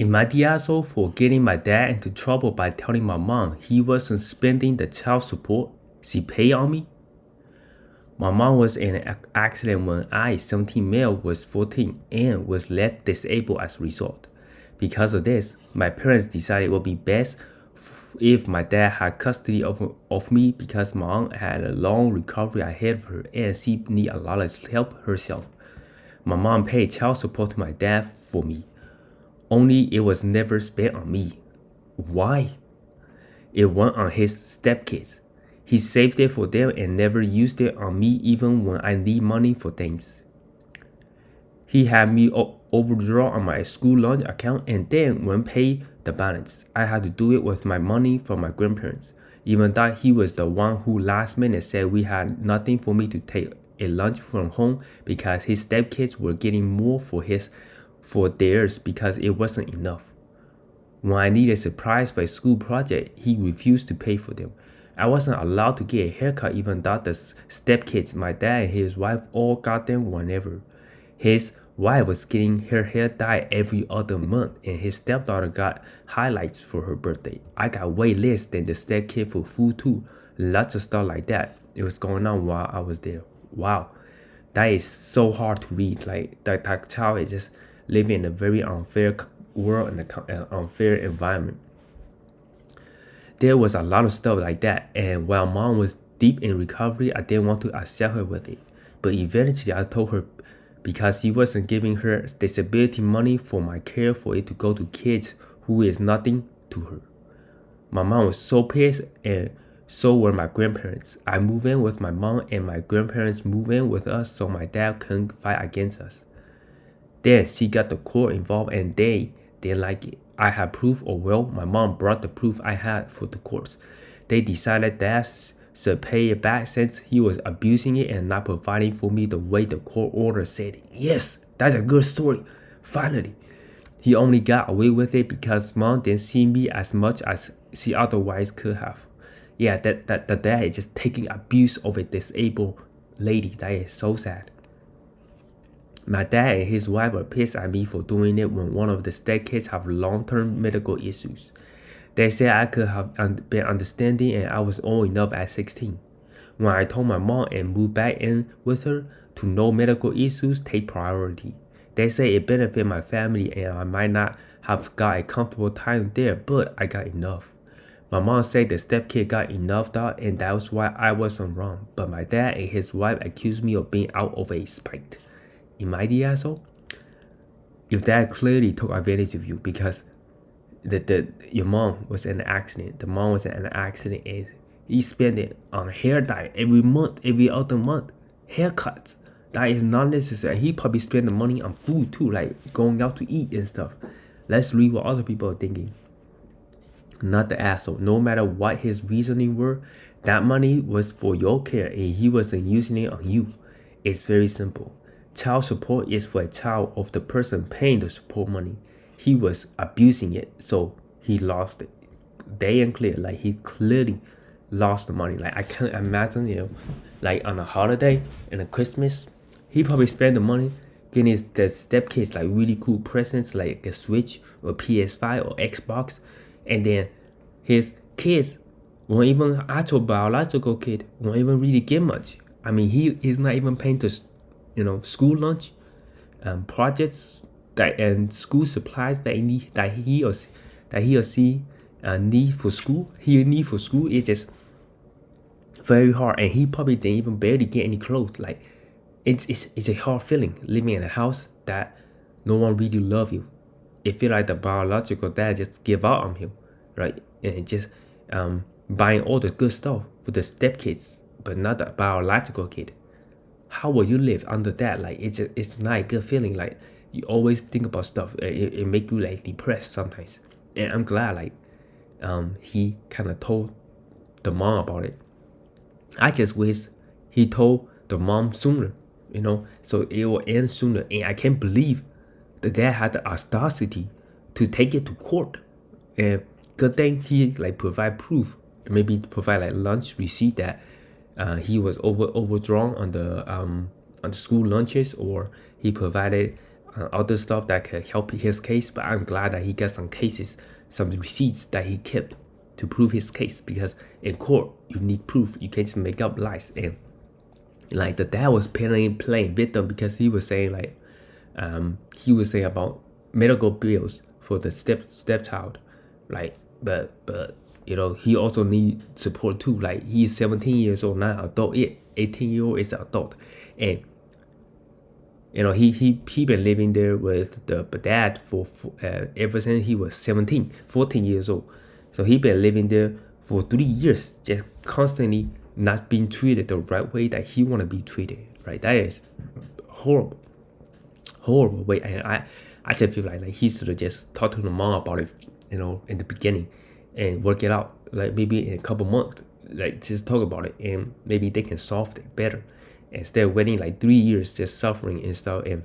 In my asshole for getting my dad into trouble by telling my mom he wasn't spending the child support she paid on me. My mom was in an accident when I, 17 male, was 14 and was left disabled as a result. Because of this, my parents decided it would be best if my dad had custody of me because my mom had a long recovery ahead of her and she needed a lot of help herself. My mom paid child support to my dad for me. Only it was never spent on me. Why? It went on his stepkids. He saved it for them and never used it on me even when I need money for things. He had me overdraw on my school lunch account and then when pay the balance, I had to do it with my money from my grandparents. Even though he was the one who last minute said we had nothing for me to take a lunch from home because his stepkids were getting more for theirs because it wasn't enough. When I needed supplies for a school project, he refused to pay for them. I wasn't allowed to get a haircut even though the stepkids, my dad and his wife, all got them whenever. His wife was getting her hair dyed every other month and his stepdaughter got highlights for her birthday. I got way less than the stepkid for food too. Lots of stuff like that. It was going on while I was there. Wow. That is so hard to read. Like that child is just living in a very unfair world and an unfair environment. There was a lot of stuff like that, and while mom was deep in recovery, I didn't want to accept her with it. But eventually I told her because she wasn't giving her disability money for my care for it to go to kids who is nothing to her. My mom was so pissed and so were my grandparents. I moved in with my mom and my grandparents moved in with us so my dad couldn't fight against us. Then she got the court involved and they didn't like it. I had proof, or well, my mom brought the proof I had for the courts. They decided that should pay it back since he was abusing it and not providing for me the way the court order said it. Yes, that's a good story. Finally. He only got away with it because mom didn't see me as much as she otherwise could have. Yeah, that dad is just taking abuse of a disabled lady. That is so sad. My dad and his wife are pissed at me for doing it when one of the stepkids have long-term medical issues. They said I could have been understanding and I was old enough at 16. When I told my mom and moved back in with her to no medical issues take priority. They say it benefited my family and I might not have got a comfortable time there, but I got enough. My mom said the stepkid got enough though and that was why I wasn't wrong, but my dad and his wife accused me of being out of a spite. Am I the asshole? If dad clearly took advantage of you because your mom was in an accident, the mom was in an accident and he spent it on hair dye every month, every other month, haircuts. That is not necessary. He probably spent the money on food too, like going out to eat and stuff. Let's read what other people are thinking. Not the asshole. No matter what his reasoning were, that money was for your care and he wasn't using it on you. It's very simple. Child support is for a child of the person paying the support money. He was abusing it, so he lost it. Day and clear, like he clearly lost the money. Like I can't imagine, like on a holiday and a Christmas, he probably spent the money getting the stepkids like really cool presents like a Switch or PS5 or Xbox, and then his kids won't even actual biological kid won't even really get much. I mean, he's not even paying to school lunch, projects and school supplies that he or she need for school. He need for school is just very hard, and he probably didn't even barely get any clothes. Like it's a hard feeling living in a house that no one really love you. It feel like the biological dad just give up on him, right? And just buying all the good stuff for the stepkids, but not the biological kid. How will you live under that? Like it's not a good feeling. Like you always think about stuff. It make you like depressed sometimes. And I'm glad like he kind of told the mom about it. I just wish he told the mom sooner, so it will end sooner. And I can't believe the dad had the audacity to take it to court. And good thing he like provide proof, maybe provide like lunch receipt that he was overdrawn on the school lunches, or he provided other stuff that could help his case. But I'm glad that he got some cases, some receipts that he kept to prove his case, because in court you need proof. You can't just make up lies. And like the dad was playing victim, because he was saying like he was saying about medical bills for the stepchild, like but you know, he also need support too. Like he's 17 years old now, adult. 18-year-old is an adult, and you know, he been living there with the dad for ever since he was 14 years old. So he been living there for 3 years, just constantly not being treated the right way that he want to be treated. Right? That is horrible way. And I just feel like he should have just talked to the mom about it, you know, in the beginning, and work it out. Like maybe in a couple months, like just talk about it, and maybe they can solve it better, instead of waiting like 3 years just suffering and stuff. And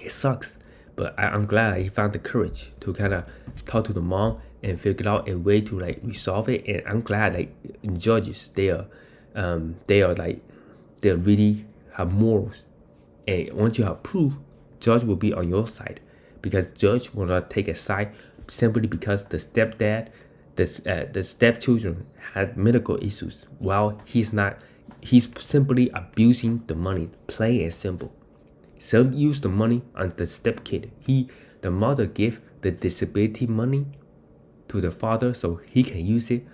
it sucks. But I'm glad he found the courage to kind of talk to the mom and figure out a way to like resolve it. And I'm glad like judges, they are like, they really have morals. And once you have proof, judge will be on your side, because judge will not take a side simply because the stepdad, the stepchildren had medical issues, while he's not. He's simply abusing the money, plain and simple. Some use the money on the stepkid. The mother gave the disability money to the father so he can use it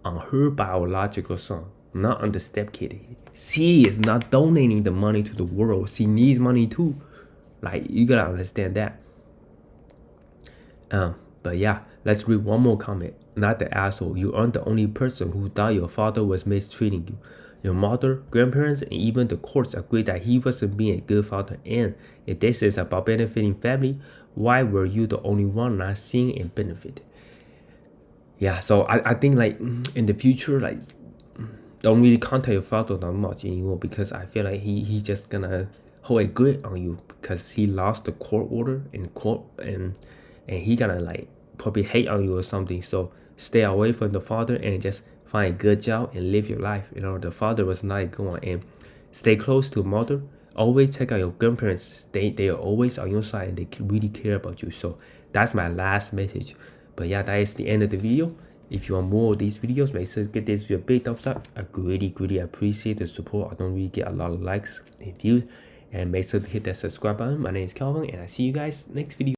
on her biological son, not on the stepkid. She is not donating the money to the world. She needs money too. Like, you gotta understand that. But yeah, let's read one more comment. Not the asshole. You aren't the only person who thought your father was mistreating you. Your mother, grandparents, and even the courts agree that he wasn't being a good father. And if this is about benefiting family, why were you the only one not seeing a benefit? Yeah, so I think like in the future, like don't really contact your father that much anymore, because I feel like he just gonna hold a grip on you, because he lost the court order in court, and he gonna like probably hate on you or something. So stay away from the father and just find a good job and live your life. You know, the father was not going. And stay close to mother. Always check out your grandparents. They are always on your side, and they really care about you. So that's my last message. But yeah, that is the end of the video. If you want more of these videos, make sure to give this video a big thumbs up. I really appreciate the support. I don't really get a lot of likes and views. And make sure to hit that subscribe button. My name is Calvin, and I see you guys next video.